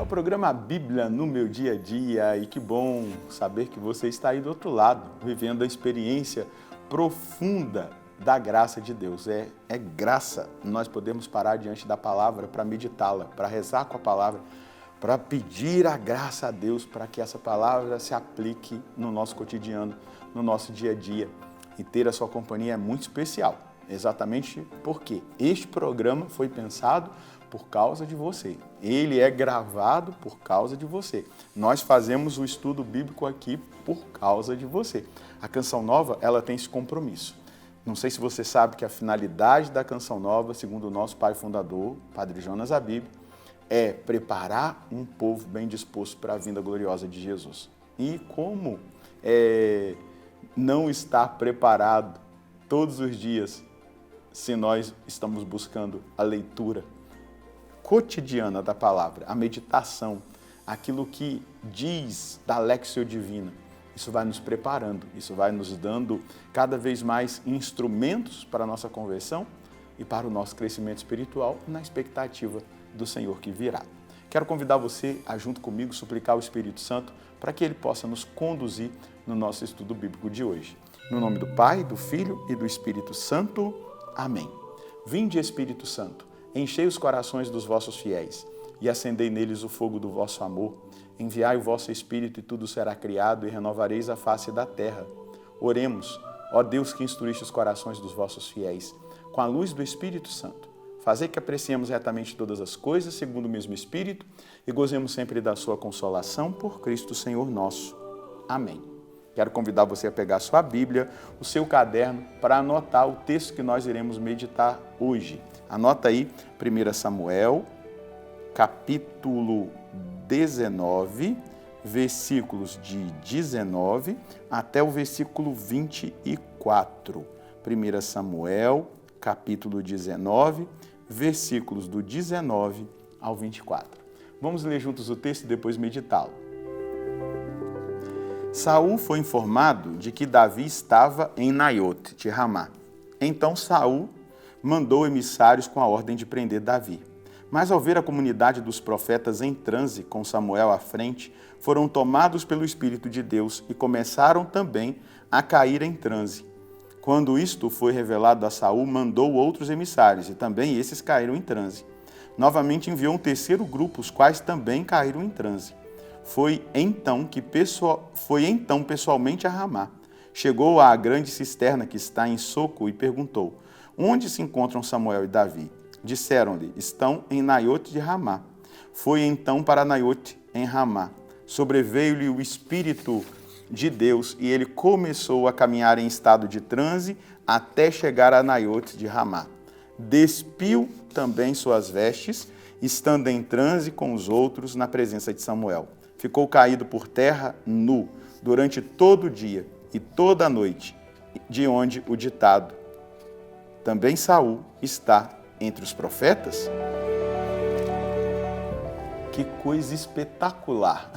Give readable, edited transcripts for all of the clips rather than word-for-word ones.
o programa Bíblia no meu dia a dia, e que bom saber que você está aí do outro lado, vivendo a experiência profunda da graça de Deus. É graça nós podemos parar diante da palavra para meditá-la, para rezar com a palavra, para pedir a graça a Deus para que essa palavra se aplique no nosso cotidiano, no nosso dia a dia. E ter a sua companhia é muito especial, exatamente porque este programa foi pensado por causa de você. Ele é gravado por causa de você. Nós fazemos o estudo bíblico aqui por causa de você. A Canção Nova, ela tem esse compromisso. Não sei se você sabe que a finalidade da Canção Nova, segundo o nosso pai fundador, Padre Jonas Abib, é preparar um povo bem disposto para a vinda gloriosa de Jesus. E como não estar preparado todos os dias se nós estamos buscando a leitura cotidiana da palavra, a meditação, aquilo que diz da Léxio Divina. Isso vai nos preparando, isso vai nos dando cada vez mais instrumentos para a nossa conversão e para o nosso crescimento espiritual na expectativa do Senhor que virá. Quero convidar você a, junto comigo, suplicar o Espírito Santo para que ele possa nos conduzir no nosso estudo bíblico de hoje. No nome do Pai, do Filho e do Espírito Santo. Amém. Vinde, Espírito Santo, enchei os corações dos vossos fiéis e acendei neles o fogo do vosso amor. Enviai o vosso Espírito e tudo será criado e renovareis a face da terra. Oremos, ó Deus que instruíste os corações dos vossos fiéis, com a luz do Espírito Santo. Fazei que apreciemos retamente todas as coisas, segundo o mesmo Espírito, e gozemos sempre da sua consolação por Cristo Senhor nosso. Amém. Quero convidar você a pegar a sua Bíblia, o seu caderno, para anotar o texto que nós iremos meditar hoje. Anota aí 1 Samuel, capítulo 19, versículos de 19 até o versículo 24. 1 Samuel, capítulo 19, versículos do 19 ao 24. Vamos ler juntos o texto e depois meditá-lo. Saul foi informado de que Davi estava em Naiote de Ramá. Então Saul mandou emissários com a ordem de prender Davi. Mas ao ver a comunidade dos profetas em transe, com Samuel à frente, foram tomados pelo Espírito de Deus e começaram também a cair em transe. Quando isto foi revelado a Saul, mandou outros emissários, e também esses caíram em transe. Novamente enviou um terceiro grupo, os quais também caíram em transe. Foi então pessoalmente a Ramá. Chegou à grande cisterna que está em Soco e perguntou: onde se encontram Samuel e Davi? Disseram-lhe: estão em Naiote de Ramá. Foi então para Naiote em Ramá. Sobreveio-lhe o Espírito de Deus e ele começou a caminhar em estado de transe até chegar a Naiote de Ramá. Despiu também suas vestes, estando em transe com os outros na presença de Samuel. Ficou caído por terra nu durante todo o dia e toda a noite, de onde o ditado: também Saul está entre os profetas? Que coisa espetacular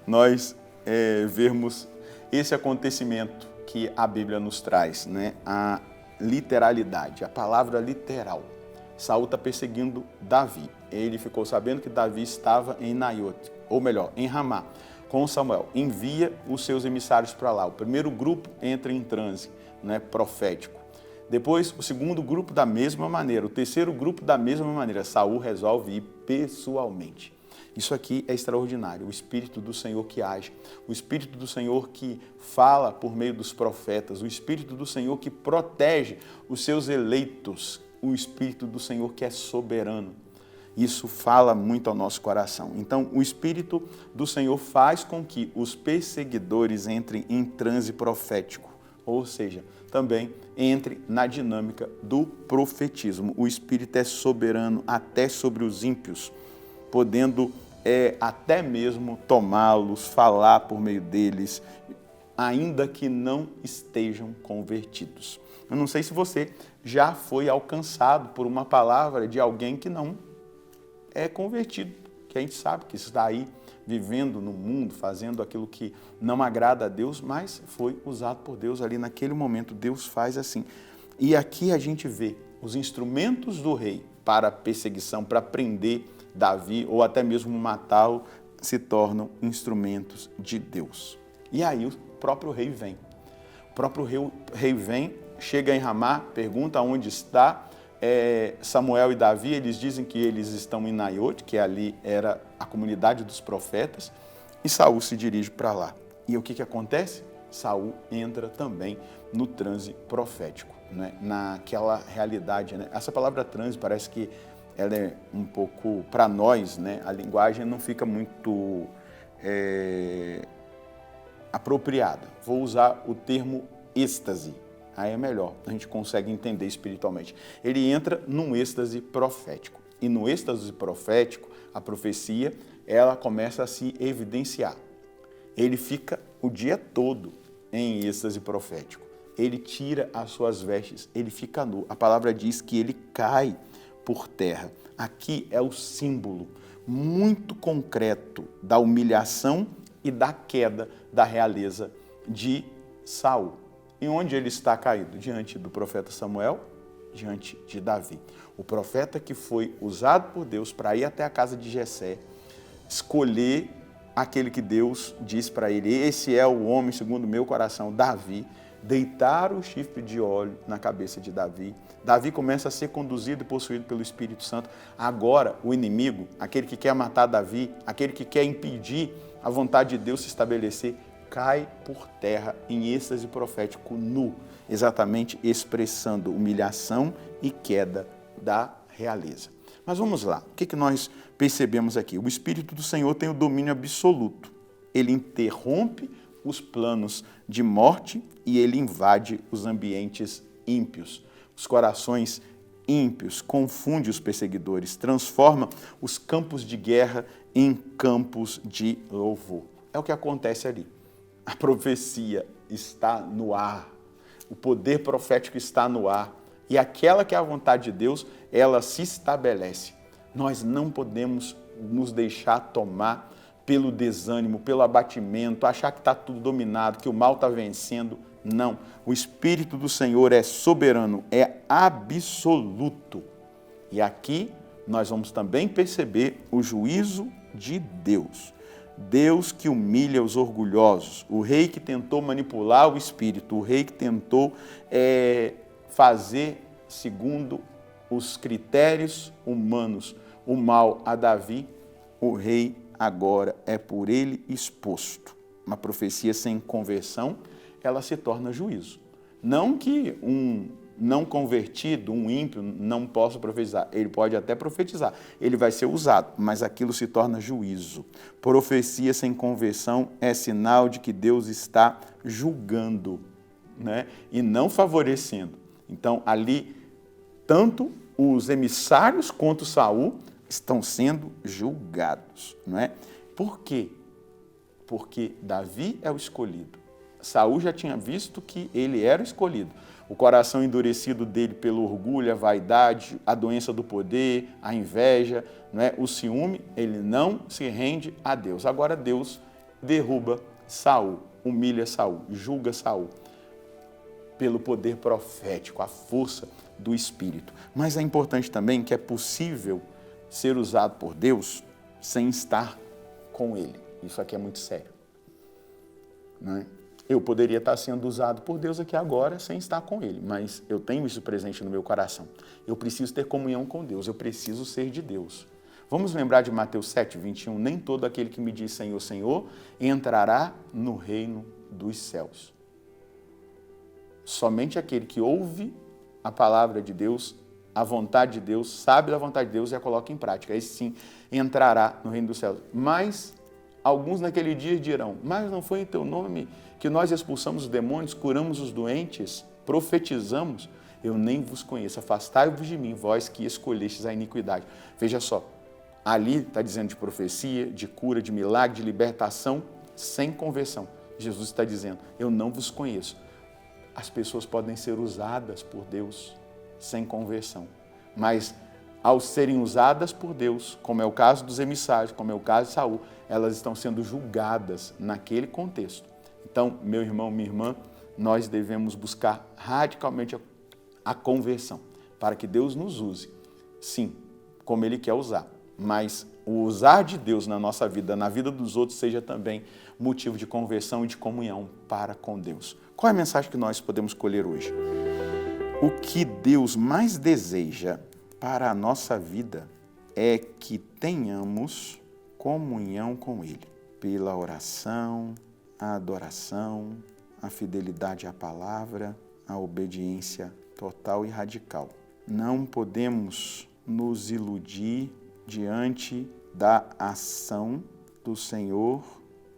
nós vermos esse acontecimento que a Bíblia nos traz, né? A literalidade, a palavra literal. Saul está perseguindo Davi. Ele ficou sabendo que Davi estava em Naiote, ou melhor, em Ramá, com Samuel. Envia os seus emissários para lá. O primeiro grupo entra em transe, né, profético. Depois, o segundo grupo da mesma maneira. O terceiro grupo da mesma maneira. Saul resolve ir pessoalmente. Isso aqui é extraordinário. O Espírito do Senhor que age. O Espírito do Senhor que fala por meio dos profetas. O Espírito do Senhor que protege os seus eleitos. O Espírito do Senhor que é soberano. Isso fala muito ao nosso coração. Então, o Espírito do Senhor faz com que os perseguidores entrem em transe profético. Ou seja, também entre na dinâmica do profetismo. O Espírito é soberano até sobre os ímpios, podendo até mesmo tomá-los, falar por meio deles, ainda que não estejam convertidos. Eu não sei se você já foi alcançado por uma palavra de alguém que não é convertido, que a gente sabe que está aí vivendo no mundo, fazendo aquilo que não agrada a Deus, mas foi usado por Deus ali naquele momento. Deus faz assim. E aqui a gente vê os instrumentos do rei para a perseguição, para prender Davi, ou até mesmo matá-lo, se tornam instrumentos de Deus. E aí o próprio rei vem. O próprio rei vem, chega em Ramá, pergunta onde está Samuel e Davi. Eles dizem que eles estão em Naiot, que ali era a comunidade dos profetas, e Saul se dirige para lá. E o que acontece? Saul entra também no transe profético, né? Naquela realidade, né? Essa palavra transe parece que ela é um pouco, para nós, né? A linguagem não fica muito apropriada. Vou usar o termo êxtase, aí é melhor, a gente consegue entender espiritualmente. Ele entra num êxtase profético, e no êxtase profético, a profecia, ela começa a se evidenciar. Ele fica o dia todo em êxtase profético. Ele tira as suas vestes, ele fica nu. A palavra diz que ele cai por terra. Aqui é o símbolo muito concreto da humilhação e da queda da realeza de Saul. E onde ele está caído? Diante do profeta Samuel, diante de Davi. O profeta que foi usado por Deus para ir até a casa de Jessé, escolher aquele que Deus diz para ele: esse é o homem segundo o meu coração, Davi. Deitar o chifre de óleo na cabeça de Davi. Davi começa a ser conduzido e possuído pelo Espírito Santo. Agora, o inimigo, aquele que quer matar Davi, aquele que quer impedir a vontade de Deus se estabelecer, cai por terra em êxtase profético nu, exatamente expressando humilhação e queda da realeza. Mas vamos lá, o que nós percebemos aqui? O Espírito do Senhor tem o domínio absoluto. Ele interrompe os planos de morte e ele invade os ambientes ímpios. Os corações ímpios, confunde os perseguidores, transforma os campos de guerra em campos de louvor. É o que acontece ali. A profecia está no ar, o poder profético está no ar, e aquela que é a vontade de Deus, ela se estabelece. Nós não podemos nos deixar tomar pelo desânimo, pelo abatimento, achar que está tudo dominado, que o mal está vencendo. Não. O Espírito do Senhor é soberano, é absoluto. E aqui nós vamos também perceber o juízo de Deus. Deus que humilha os orgulhosos, o rei que tentou manipular o Espírito, o rei que tentou fazer segundo os critérios humanos o mal a Davi, o rei agora é por ele exposto. Uma profecia sem conversão, ela se torna juízo. Não que um não convertido, um ímpio, não possa profetizar. Ele pode até profetizar, ele vai ser usado, mas aquilo se torna juízo. Profecia sem conversão é sinal de que Deus está julgando, né? E não favorecendo. Então, ali, tanto os emissários quanto Saul estão sendo julgados, não é? Por quê? Porque Davi é o escolhido. Saul já tinha visto que ele era o escolhido. O coração endurecido dele pelo orgulho, a vaidade, a doença do poder, a inveja, não é? O ciúme, ele não se rende a Deus. Agora Deus derruba Saul, humilha Saul, julga Saul pelo poder profético, a força do Espírito. Mas é importante também que é possível ser usado por Deus sem estar com Ele. Isso aqui é muito sério, não é? Eu poderia estar sendo usado por Deus aqui agora sem estar com Ele, mas eu tenho isso presente no meu coração. Eu preciso ter comunhão com Deus, eu preciso ser de Deus. Vamos lembrar de Mateus 7, 21, nem todo aquele que me diz Senhor, Senhor, entrará no reino dos céus. Somente aquele que ouve a palavra de Deus, a vontade de Deus, sabe da vontade de Deus e a coloca em prática. Esse sim entrará no reino dos céus. Mas alguns naquele dia dirão, mas não foi em teu nome que nós expulsamos os demônios, curamos os doentes, profetizamos? Eu nem vos conheço, afastai-vos de mim, vós que escolhestes a iniquidade. Veja só, ali está dizendo de profecia, de cura, de milagre, de libertação, sem conversão. Jesus está dizendo, eu não vos conheço. As pessoas podem ser usadas por Deus sem conversão, mas ao serem usadas por Deus, como é o caso dos emissários, como é o caso de Saul, elas estão sendo julgadas naquele contexto. Então, meu irmão, minha irmã, nós devemos buscar radicalmente a conversão, para que Deus nos use, sim, como Ele quer usar, mas o usar de Deus na nossa vida, na vida dos outros, seja também motivo de conversão e de comunhão para com Deus. Qual é a mensagem que nós podemos colher hoje? O que Deus mais deseja para a nossa vida é que tenhamos comunhão com Ele, pela oração, a adoração, a fidelidade à palavra, a obediência total e radical. Não podemos nos iludir diante da ação do Senhor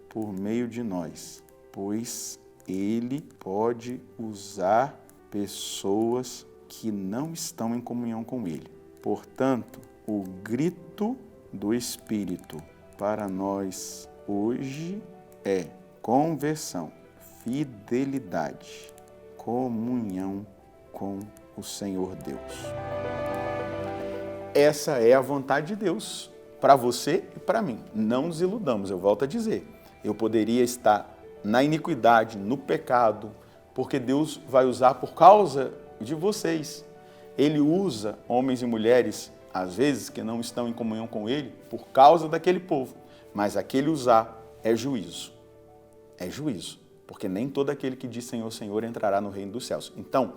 por meio de nós, pois Ele pode usar pessoas que não estão em comunhão com Ele. Portanto, o grito do Espírito para nós hoje é conversão, fidelidade, comunhão com o Senhor Deus. Essa é a vontade de Deus para você e para mim. Não nos iludamos, eu volto a dizer. Eu poderia estar na iniquidade, no pecado, porque Deus vai usar por causa de vocês. Ele usa homens e mulheres, às vezes, que não estão em comunhão com Ele, por causa daquele povo. Mas aquele usar é juízo. É juízo, porque nem todo aquele que diz Senhor, Senhor entrará no reino dos céus. Então,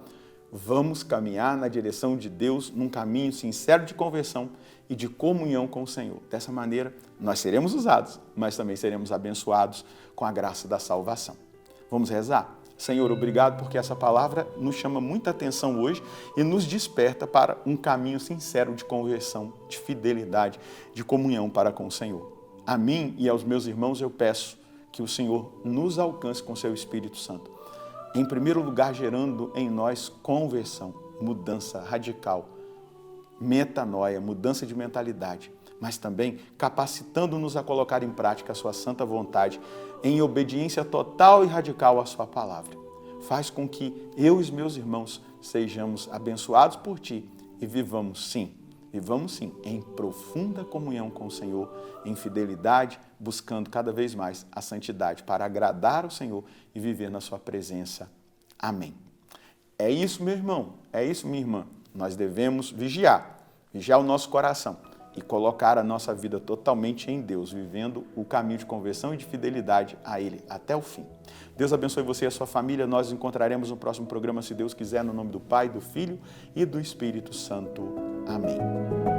vamos caminhar na direção de Deus, num caminho sincero de conversão e de comunhão com o Senhor. Dessa maneira, nós seremos usados, mas também seremos abençoados com a graça da salvação. Vamos rezar? Senhor, obrigado porque essa palavra nos chama muita atenção hoje e nos desperta para um caminho sincero de conversão, de fidelidade, de comunhão para com o Senhor. A mim e aos meus irmãos eu peço que o Senhor nos alcance com seu Espírito Santo. Em primeiro lugar, gerando em nós conversão, mudança radical, metanoia, mudança de mentalidade, mas também capacitando-nos a colocar em prática a sua santa vontade, em obediência total e radical à sua palavra. Faz com que eu e os meus irmãos sejamos abençoados por ti e vivamos sim, em profunda comunhão com o Senhor, em fidelidade, buscando cada vez mais a santidade para agradar o Senhor e viver na sua presença. Amém. É isso, meu irmão, é isso, minha irmã. Nós devemos vigiar o nosso coração e colocar a nossa vida totalmente em Deus, vivendo o caminho de conversão e de fidelidade a Ele até o fim. Deus abençoe você e a sua família. Nós nos encontraremos no próximo programa, se Deus quiser, no nome do Pai, do Filho e do Espírito Santo. Amém.